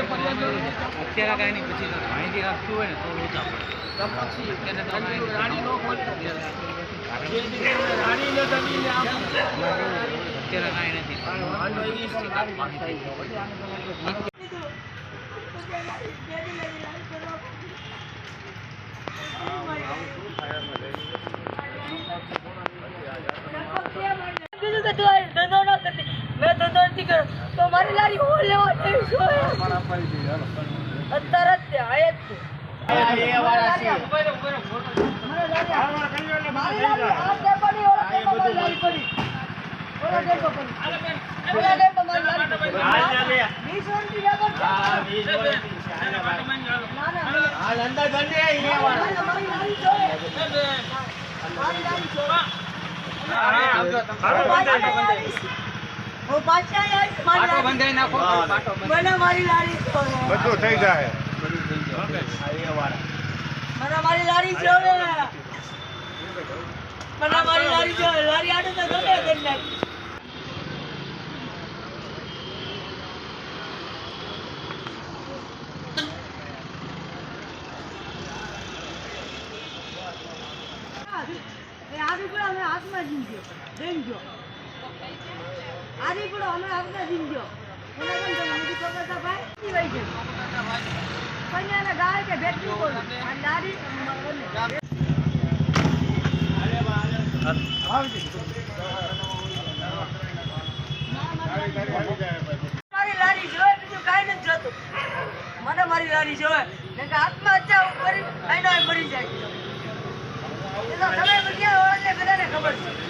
અત્યારે કાંઈ નહીં, પછી માહિતી રાખતું હોય ને તો ઓછા પડે. અત્યારે કાંઈ નથી. મેં ધંધો નથી કર્યો તો મારી લારી હું લેવા જઈશ અત્યારે જ આયે જ બધું થઈ જાય. મારી લારી છે મારી લારી છે લારી આડે તો ગમે કરી નાખી. અમે હાથમાં જીવજો દેજો આરી પડો અમે હાથમાં જીવજો મને કેમ તમે મુજી પકડતા ભાઈ વઈ છે પન્યાને ગાય કે બેટરી બોલ આ લારી મારી લારી જોવે બીજું કાંઈ નથી જોતું. મને મારી લારી જોવે ને કે હાથમાં અત્યારે કરી આઈનો મરી જાય. એ તો તમે ક્યાં હોય એટલે બધાને ખબર છે.